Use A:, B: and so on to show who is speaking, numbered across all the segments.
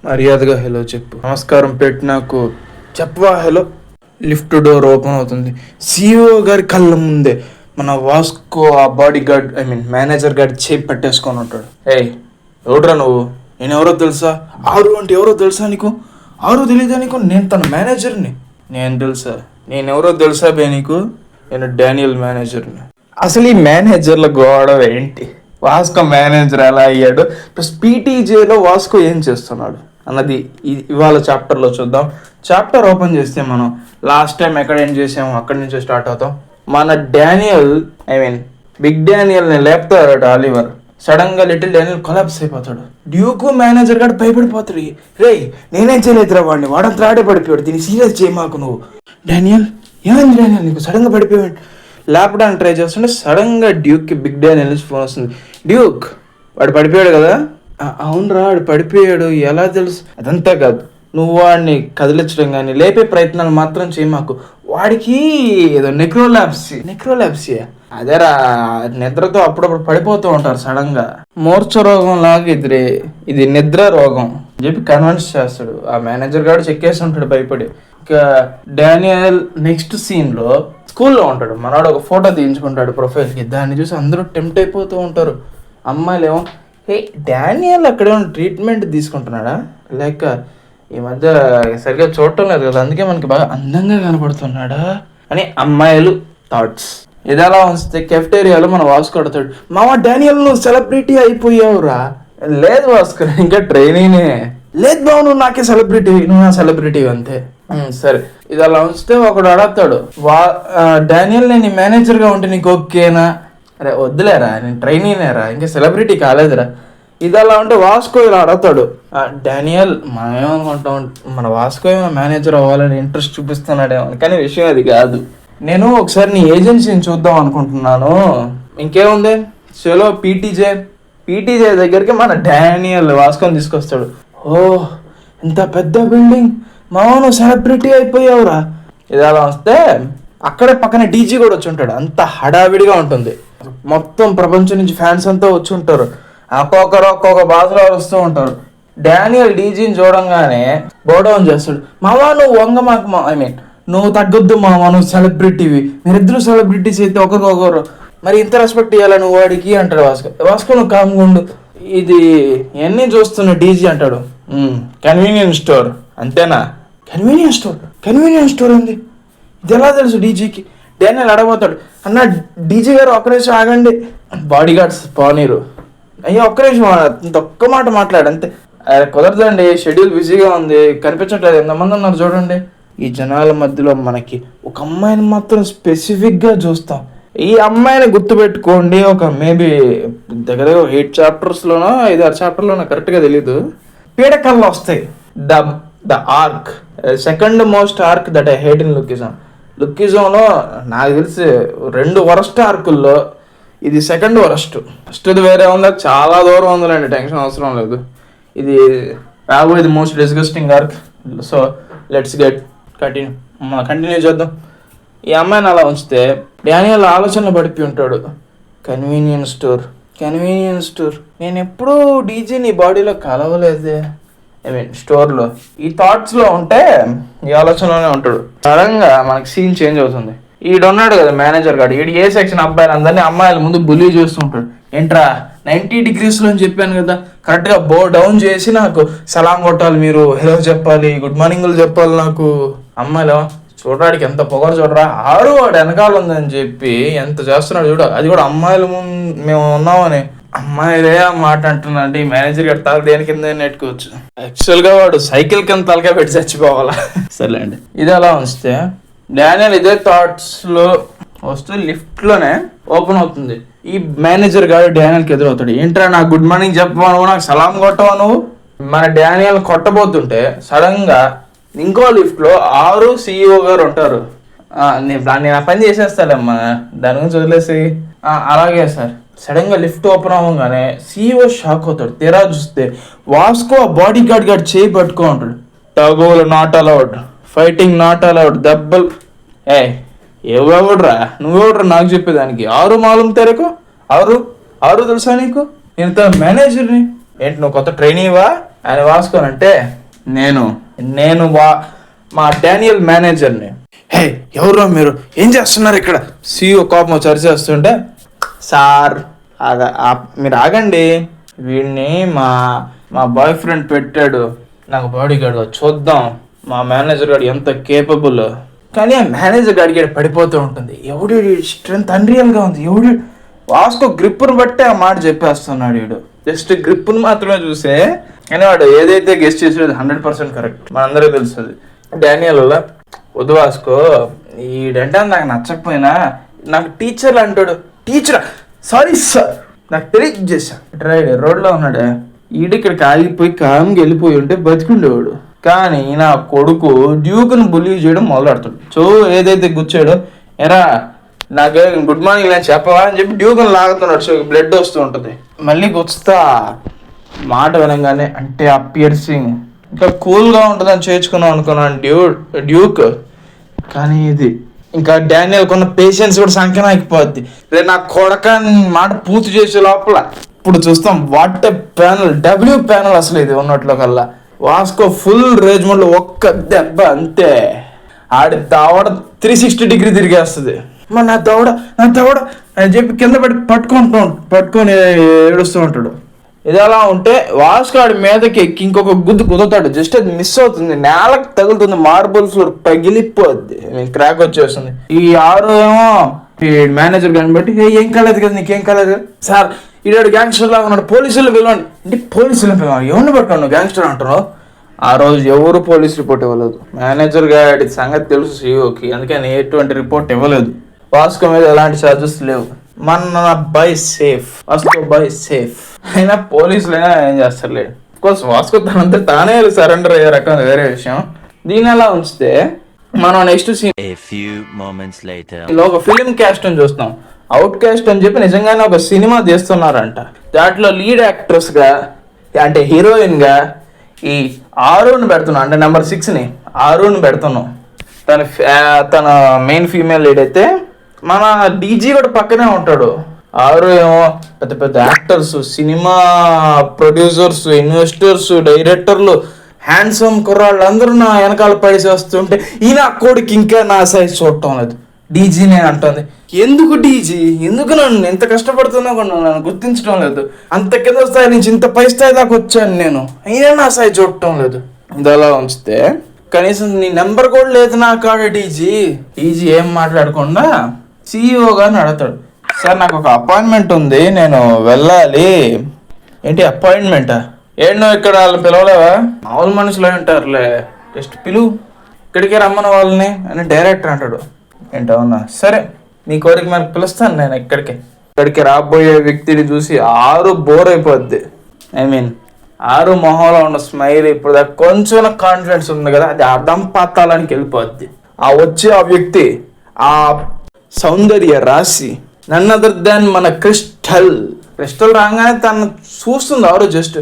A: మర్యాదగా హలో చెప్పు. నమస్కారం పెట్టి నాకు చెప్పవా హలో. లిఫ్ట్ డోర్ ఓపెన్ అవుతుంది. సిఇఓ గారి కళ్ళ ముందే మన వాస్కో ఆ బాడీ గార్డ్ మేనేజర్ గార్డ్ చేయి పట్టేసుకొని ఉంటాడు. ఏయ్ ఎవడ్రా నువ్వు? నేను ఎవరో తెలుసా? ఆరు అంటే ఎవరో తెలుసా నీకు? ఆరు తెలియదా నీకు? నేను తన మేనేజర్ని. నేను తెలుసా? నేను ఎవరో తెలుసా బే నీకు? నేను డానియల్ మేనేజర్ని. అసలు ఈ మేనేజర్ల గొడవ ఏంటి? వాస్కో మేనేజర్ ఎలా అయ్యాడు, ప్లస్ పీటీజేలో వాస్కో ఏం చేస్తున్నాడు అన్నది ఇవాళ చాప్టర్లో చూద్దాం. చాప్టర్ ఓపెన్ చేస్తే మనం లాస్ట్ టైం ఎక్కడ ఏం చేసాము అక్కడి నుంచే స్టార్ట్ అవుతాం. మన డానియల్ బిగ్ డానియల్ని లేపుతారట ఆలివర్. సడన్గా లిటిల్ డానియల్ కొలాప్స్ అయిపోతాడు. డ్యూకు మేనేజర్ గారు భయపడిపోతాడు. రే నేనేం చేయలేదురా వాడిని, వాడంతా ఆడే పడిపోయాడు, దీన్ని సీరియస్ చేయమాకు నువ్వు. డానియల్ ఏమైంది డానియల్ నీకు సడన్గా పడిపోయాడు? లేపడానికి ట్రై చేస్తుంటే సడన్గా డ్యూక్కి బిగ్ డానియల్ నుంచి ఫోన్ వస్తుంది. డ్యూక్ వాడు పడిపోయాడు కదా? అవునరా వాడు పడిపోయాడు, ఎలా తెలుసు? అదంతా కాదు, నువ్వు వాడిని కదిలించడం కానీ లేపే ప్రయత్నాలు మాత్రం చేయమాకు. వాడికి ఏదో నెక్రోలాప్సియా అదేరా, నిద్రతో అప్పుడప్పుడు పడిపోతూ ఉంటారు సడన్గా. మూర్ఛ రోగం లాగా ఇది నిద్ర రోగం చెప్పి కన్విన్స్ చేస్తాడు. ఆ మేనేజర్ గారు చెక్కేసి ఉంటాడు భయపడి. ఇంకా డానియల్ నెక్స్ట్ సీన్లో స్కూల్లో ఉంటాడు. మనవాడు ఒక ఫోటో తీయించుకుంటాడు ప్రొఫైల్కి. దాన్ని చూసి అందరూ టెంప్ట్ అయిపోతూ ఉంటారు. అమ్మాయిలు ఏమో హే డానియల్ అక్కడ ఏమో ట్రీట్మెంట్ తీసుకుంటున్నాడా, లేక ఈ మధ్య సరిగ్గా చూడటం లేదు కదా అందుకే మనకి బాగా అందంగా కనపడుతున్నాడా అని అమ్మాయిలు థాట్స్. ఇది ఎలా వస్తే కెఫ్టేరియాలో మన వాస్కో అడతాడు, మామ డానియల్ నువ్వు సెలబ్రిటీ అయిపోయావురా. లేదు వాస్కో ఇంకా ట్రైనీనే. లేదు బావు నువ్వు నాకే సెలబ్రిటీ, నువ్వు నా సెలబ్రిటీ అంతే. సరే ఇది అలా ఉంచితే ఒకడు అడుగుతాడు, డానియల్ నేను మేనేజర్గా ఉంటే నీకు ఓకేనా? అరే వద్దులేరా నేను ట్రైనీనేరా, ఇంకా సెలబ్రిటీ కాలేదురా. ఇది అలా ఉంటే వాస్కో ఇలా అడుగుతాడు, డానియల్ మనం ఏమనుకుంటాం మన వాస్కో ఏమైనా మేనేజర్ అవ్వాలని ఇంట్రెస్ట్ చూపిస్తున్నాడేమో, కానీ విషయం అది కాదు. నేను ఒకసారి నీ ఏజెన్సీని చూద్దాం అనుకుంటున్నాను. ఇంకేముంది చలో పీటీజే దగ్గరికి మన డానియల్ వాస్కోని తీసుకొస్తాడు. ఓ ఎంత పెద్ద బిల్డింగ్, మామూలు సెలబ్రిటీ అయిపోయావురా. ఇది అలా వస్తే అక్కడే పక్కన డీజీ కూడా వచ్చి ఉంటాడు. అంత హడావిడిగా ఉంటుంది, మొత్తం ప్రపంచం నుంచి ఫ్యాన్స్ అంతా వచ్చి ఉంటారు. ఒక్కొక్క భాషలో వస్తూ ఉంటారు. డానియల్ డీజీని చూడంగానే బోడౌన్ చేస్తాడు. మావా నువ్వు వంగ మాకు నువ్వు తగ్గొద్దు మావా, నువ్వు సెలబ్రిటీవి, మీరిద్దరు సెలబ్రిటీస్ అయితే ఒకరికొకరు మరి ఇంత రెస్పెక్ట్ ఇవ్వాలా నువ్వు వాడికి అంటాడు వాస్కో నువ్వు కామ్గుండు. ఇది ఎన్ని చూస్తున్న డీజీ అంటాడు, కన్వీనియన్స్ స్టోర్ అంతేనా? కన్వీనియన్స్ స్టోర్ ఉంది, ఇది ఎలా తెలుసు డీజీకి? డానియల్ అడగబోతాడు, అన్న డీజీ గారు ఒక్క నిమిషం ఆగండి. బాడీ గార్డ్స్ పోనీరు, అయ్యా ఒక్క నిమిషం ఒక్క మాట మాట్లాడు అంతే. కుదరదండి షెడ్యూల్ బిజీగా ఉంది, కనిపించట్లేదు, ఎంతమంది ఉన్నారు చూడండి. ఈ జనాల మధ్యలో మనకి ఒక అమ్మాయిని మాత్రం స్పెసిఫిక్గా చూస్తాం. ఈ అమ్మాయిని గుర్తుపెట్టుకోండి, ఒక మేబీ దగ్గర 8 చాప్టర్స్లోనో 5-6 చాప్టర్లోనో కరెక్ట్గా తెలీదు. పీడకల్లో వస్తాయి. The arc, second most arc that I hate in లుక్కిజంలో నాకు తెలిసి 2 వరస్ట్ ఆర్కుల్లో ఇది సెకండ్ వరస్ట్. ఫస్ట్ది వేరే ఉంది, చాలా దూరం ఉందిలేండి, టెన్షన్ అవసరం లేదు. ఇది రాబోయేది most disgusting arc. So let's get continue చేద్దాం. ఈ అమ్మాయిని అలా ఉంచితే డానియల్ ఆలోచనలు పడిపోయి ఉంటాడు. కన్వీనియన్స్ స్టోర్ నేను ఎప్పుడూ డీజీని బాడీలో కలవలేదే, స్టోర్లో. ఈ థాట్స్లో ఉంటే ఈ ఆలోచనలోనే ఉంటాడు. సడన్గా మనకి సీన్ చేంజ్ అవుతుంది. ఈడున్నాడు కదా మేనేజర్ గారు, ఈడు ఏ సెక్షన్ అబ్బాయిలు అందరినీ అమ్మాయిల ముందు బుల్లీ చేస్తుంటాడు. ఏంట్రా 90 degreesలో అని చెప్పాను కదా, కరెక్ట్గా బో డౌన్ చేసి నాకు సలాం కొట్టాలి, మీరు హెలో చెప్పాలి, గుడ్ మార్నింగ్లు చెప్పాలి నాకు. అమ్మాయిలు చూడడానికి ఎంత పొగరు చూడరా, ఆరు వాడు వెనకాల ఉందని చెప్పి ఎంత చేస్తున్నాడు చూడ. అది కూడా అమ్మాయిల ముందు మేము ఉన్నామని. అమ్మాయిలే ఆ మాట అంటున్నాంటే ఈ మేనేజర్ గారి తల దేని కింద నెట్టుకోవచ్చు. యాక్చువల్గా వాడు సైకిల్ కింద తలకాయ పెట్టి చచ్చిపోవాలా. సర్లేండి ఇది అలా ఉంచితే డానియల్ ఇదే థాట్స్లో వస్తూ లిఫ్ట్లోనే ఓపెన్ అవుతుంది. ఈ మేనేజర్ గారు డానియల్కి ఎదురవుతాడు. ఏంట్రా నాకు గుడ్ మార్నింగ్ చెప్పవా, నువ్వు నాకు సలాం కొట్టవా నువ్వు? మన డానియల్ కొట్టబోతుంటే సడన్గా ఇంకో లిఫ్ట్లో 6 CEO గారు ఉంటారు. నేను ఆ పని చేసేస్తాలేమ్మా, దాని గురించి వదిలేసి. అలాగే సార్. సడన్గా లిఫ్ట్ ఓపెన్ అవ్వగానే CEO షాక్ అవుతాడు. తీరా చూస్తే వాస్కో బాడీ గార్డ్ చేయి పట్టుకో ఉంటాడు. టగోలు not allowed, fighting not allowed, దెబ్బలు. ఎవడురా నువ్వెవడ్రా నాకు చెప్పేదానికి? 6 మాలం తెరకు 6 తెలుసా నీకు? నేను మేనేజర్ని. ఏంటి నువ్వు కొత్త ట్రైనీవా? ఆయన వాస్కోనంటే నేను నేను మా డానియల్ మేనేజర్ని. హే ఎవరో మీరు, ఏం చేస్తున్నారు ఇక్కడ? CEO కోపం చర్చేస్తుంటే, సార్ మీరు ఆగండి, వీడిని మా బాయ్ ఫ్రెండ్ పెట్టాడు నాకు బాడీ గార్డ్, చూద్దాం మా మేనేజర్ గారు ఎంత కేపబుల్. కానీ ఆ మేనేజర్ గారికి పడిపోతూ ఉంటుంది. ఎవడి స్ట్రెంత్ అన్రియల్గా ఉంది, ఎవడి వాస్కో గ్రిప్పును బట్టి ఆ మాట చెప్పేస్తున్నాడు వీడు. జస్ట్ గ్రిప్పును మాత్రమే చూసే, కానీ వాడు ఏదైతే గెస్ట్ చేసేది 100% కరెక్ట్, మనందరికీ తెలుస్తుంది. డానియల్ వద్దు వాస్కో, ఈడంటే నాకు నచ్చకపోయినా నాకు టీచర్లు అంటాడు. టీచరా? సారీ సార్, నాకు తెలియజేసా. రైడ్ రోడ్లో ఉన్నాడే, ఈడిక్కడికి ఆగిపోయి కామ్కి వెళ్ళిపోయి ఉంటే బతికుండేవాడు. కానీ నా కొడుకు డ్యూక్ను బుల్లీ చేయడం మొదలెడతాడు. సో ఏదైతే గుచ్చాడో, ఎరా నాకు గుడ్ మార్నింగ్ లేని చెప్పవా అని చెప్పి డ్యూక్ను లాగుతున్నాడు. సో బ్లడ్ వస్తూ ఉంటుంది. మళ్ళీ గుచ్చుతా మాట వినగానే, అంటే ఆ పియర్సింగ్ ఇంకా కూల్గా ఉంటుందని చేర్చుకున్నాం అనుకున్నాను డ్యూక్. కానీ ఇది ఇంకా డానియల్ కొన్న పేషెన్స్ కూడా సంఖ్యన అయిపోద్ది. రేపు నా కొడక మాట పూర్తి చేసే లోపల ఇప్పుడు చూస్తాం వాట్ ప్యానల్, W ప్యానల్ అసలు ఇది ఉన్నట్లో కల్లా. వాస్కో ఫుల్ రేజ్ మోడ్లో ఒక్క దెబ్బ అంతే, ఆడి దవడ 360 డిగ్రీ తిరిగేస్తుంది. మరి నా దవడ అని చెప్పి కింద పట్టుకొని ఏడుస్తూ ఉంటాడు. ఇది అలా ఉంటే వాస్కో ఆడి మీదకి ఎక్కి ఇంకొక గుద్దు కుదుతాడు. జస్ట్ అది మిస్ అవుతుంది, నేలకు తగులుతుంది, మార్బుల్ ఫ్లోర్ పగిలిపోద్ది, క్రాక్ వచ్చేస్తుంది. ఈ 6 ఏమో ఈ మేనేజర్ కనిపెట్టి, ఏం కాలేదు కదా, నీకేం కాలేదు సార్, ఈడాడు గ్యాంగ్స్టర్ లాగా ఉన్నాడు, పోలీసులు పిలవండి. అంటే పోలీసులు పిలవాలి, ఎవరిని పట్టుకోండి గ్యాంగ్స్టర్ అంటున్నావు? ఆ రోజు ఎవరు పోలీస్ రిపోర్ట్ ఇవ్వలేదు. మేనేజర్ గారి సంగతి తెలుసు CEOకి, అందుకని ఎటువంటి రిపోర్ట్ ఇవ్వలేదు. వాస్కో మీద ఎలాంటి ఛార్జెస్ లేవు. మన by safe, Vasco by safe. అయినా పోలీసులు అయినా ఏం చేస్తారులేదు. కోర్స్ వాస్కో తనంతా తానే సరెండర్ అయ్యే రకం వేరే విషయం. దీని అలా ఉంచితే మనం నెక్స్ట్ సీన్ ఒక ఫిలిం క్యాస్ట్ అని చూస్తాం. అవుట్ క్యాస్ట్ అని చెప్పి నిజంగానే ఒక సినిమా తీస్తున్నారంట. దాంట్లో లీడ్ యాక్ట్రెస్ గా, అంటే హీరోయిన్ గా ఈ ఆరుని పెడుతున్నాం, అంటే నెంబర్ 6ని ఆరుని పెడుతున్నాం. తన మెయిన్ ఫీమేల్ లీడ్ అయితే మన DG కూడా పక్కనే ఉంటాడు. ఆరు ఏమో పెద్ద పెద్ద యాక్టర్స్, సినిమా ప్రొడ్యూసర్స్, ఇన్వెస్టర్స్, డైరెక్టర్లు, హ్యాండ్సమ్ కుర్రాళ్ళు అందరూ నా వెనకాల పడేసి వస్తుంటే ఈయన కోడికి ఇంకా నా సైజ్ చూడటం లేదు. DGనే అంటుంది. ఎందుకు DG, ఎందుకు నన్ను ఎంత కష్టపడుతున్నా కూడా నన్ను గుర్తించడం లేదు? అంత కింద స్థాయి నుంచి ఇంత పై స్థాయి దాకా వచ్చాను నేను, అయినా నా సైజ్ చూడటం లేదు. ఇది అలా ఉంచితే కనీసం నీ నెంబర్ కూడా లేదు నా కాడ. DG ఏం మాట్లాడకుండా CEO గారిని అడుగుతాడు, సార్ నాకు ఒక అపాయింట్మెంట్ ఉంది, నేను వెళ్ళాలి. ఏంటి అపాయింట్మెంటా? ఏంటో ఇక్కడ వాళ్ళు పిలవలేవా? మామూలు మనుషులు అంటారులే, జస్ట్ పిలువు, ఇక్కడికే రమ్మన్న వాళ్ళని అని డైరెక్టర్ అంటాడు. ఏంటవునా, సరే నీ కోరిక మనకు పిలుస్తాను నేను. ఇక్కడికి రాబోయే వ్యక్తిని చూసి ఆరు బోర్ అయిపోద్ది. ఆరు మొహంలో ఉన్న స్మైల్ ఇప్పుడు దాకా కొంచెం కాన్ఫిడెన్స్ ఉంది కదా, అది అర్థం పాతాలని వెళ్ళిపోద్ది. ఆ వచ్చే ఆ వ్యక్తి, ఆ సౌందర్య రాశి నన్ అదర్ దాన్ మన క్రిస్టల్ రాగానే తను చూస్తుంది ఆరు. జస్ట్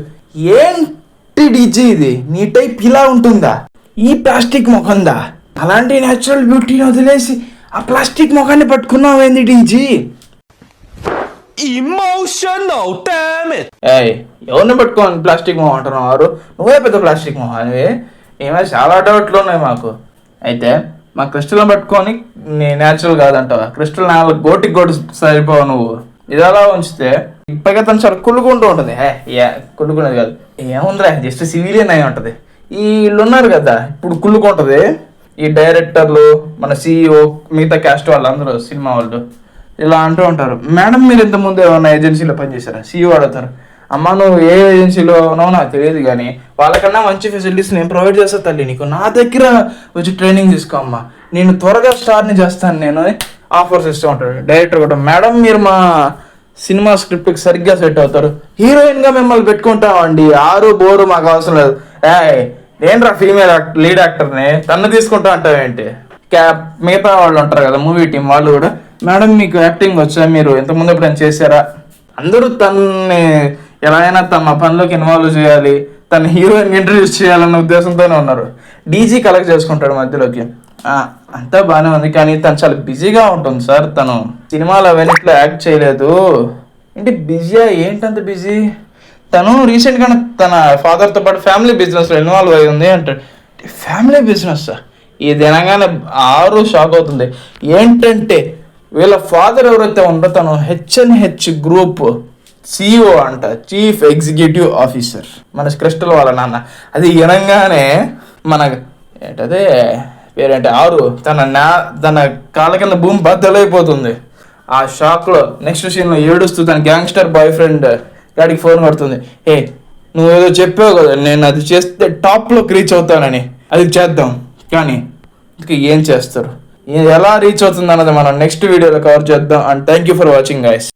A: ఏంటి DG ఇది, నీ టైప్ ఇలా ఉంటుందా, ఈ ప్లాస్టిక్ మొఖందా, అలాంటి న్యాచురల్ బ్యూటీని వదిలేసి ఆ ప్లాస్టిక్ మొఖాన్ని పట్టుకున్నావేంది DG? ఎవరిని పట్టుకోని ప్లాస్టిక్ మొహం అంటున్నావు ఆరు? నువ్వే పెద్ద ప్లాస్టిక్ మొహం అనివే. ఏమైనా చాలా డౌట్లు ఉన్నాయి మాకు. అయితే మా క్రిస్టల్ని పట్టుకొని నీ న్యాచురల్ కాదంటావా? క్రిస్టల్ 4 గోటికి సరిపోవు నువ్వు. ఇది అలా ఉంచితే ఇప్పటికే తను చాలా కుళ్ళుకుంటూ ఉంటుంది. కుళ్ళుకునేది కాదు, ఏముందిరా జస్ట్ సివిలియన్ అయి ఉంటుంది. వీళ్ళు ఉన్నారు కదా ఇప్పుడు కుళ్ళుకుంటుంది, ఈ డైరెక్టర్లు, మన CEO, మిగతా క్యాస్ట్ వాళ్ళందరూ, సినిమా వాళ్ళు ఇలా అంటూ ఉంటారు, మేడం మీరు ఇంతకుముందు ఏమన్నా ఏజెన్సీలో పనిచేశారా? CEO అడుగుతారు, అమ్మ నువ్వు ఏ ఏజెన్సీలో ఉన్నావో నాకు తెలియదు, కానీ వాళ్ళకన్నా మంచి ఫెసిలిటీస్ నేను ప్రొవైడ్ చేస్తాను తల్లి, నీకు నా దగ్గర వచ్చి ట్రైనింగ్ తీసుకో అమ్మా, నేను త్వరగా స్టార్ని చేస్తాను నేను ఆఫర్స్ ఇస్తూ ఉంటాడు. డైరెక్టర్ కూడా, మేడం మీరు మా సినిమా స్క్రిప్ట్కి సరిగ్గా సెట్ అవుతారు, హీరోయిన్గా మిమ్మల్ని పెట్టుకుంటామండి, ఆరు బోరు మాకు అవసరం లేదు. ఏంట్రా ఫీమేల్ లీడ్ యాక్టర్ని తన్ను తీసుకుంటా అంటావేంటి? మిగతా వాళ్ళు ఉంటారు కదా మూవీ టీం, వాళ్ళు కూడా, మేడం మీకు యాక్టింగ్ వచ్చా, మీరు ఇంతకుముందు ఎప్పుడైనా చేశారా? అందరూ తనని ఎలా అయినా తమ పనిలోకి ఇన్వాల్వ్ చేయాలి, తన హీరోయిన్ ఇంట్రడ్యూస్ చేయాలన్న ఉద్దేశంతోనే ఉన్నారు. DG కలెక్ట్ చేసుకుంటాడు మధ్యలోకి. అంతా బాగానే ఉంది, కానీ తను చాలా బిజీగా ఉంటుంది సార్, తను సినిమాలు అవన్నిట్లో యాక్ట్ చేయలేదు. ఏంటి బిజీయా? ఏంటంత బిజీ? తను రీసెంట్గానే తన ఫాదర్తో పాటు ఫ్యామిలీ బిజినెస్లో ఇన్వాల్వ్ అయి ఉంది అంటాడు. ఫ్యామిలీ బిజినెస్ ఈ దినంగానే ఆరు షాక్ అవుతుంది. ఏంటంటే వీళ్ళ ఫాదర్ ఎవరైతే ఉందో తను హెచ్ఎన్హెచ్ గ్రూప్ CEO అంట, చీఫ్ ఎగ్జిక్యూటివ్ ఆఫీసర్, మన క్రిస్టల్ వాళ్ళ నాన్న. అది వినంగానే మన ఏంటదే పేరేంటి ఆరు తన కాళ్ళ కింద భూమి బద్దలైపోతుంది. ఆ షాక్లో నెక్స్ట్ సీన్లో ఏడుస్తూ తన గ్యాంగ్స్టర్ బాయ్ ఫ్రెండ్ గాడికి ఫోన్ కొడుతుంది. నువ్వేదో చెప్పావు కదా నేను అది చేస్తే టాప్లోకి రీచ్ అవుతానని, అది చేద్దాం. కానీ ఏం చేస్తారు, ఎలా రీచ్ అవుతుంది అన్నది మనం నెక్స్ట్ వీడియోలో కవర్ చేద్దాం. And thank you for watching guys.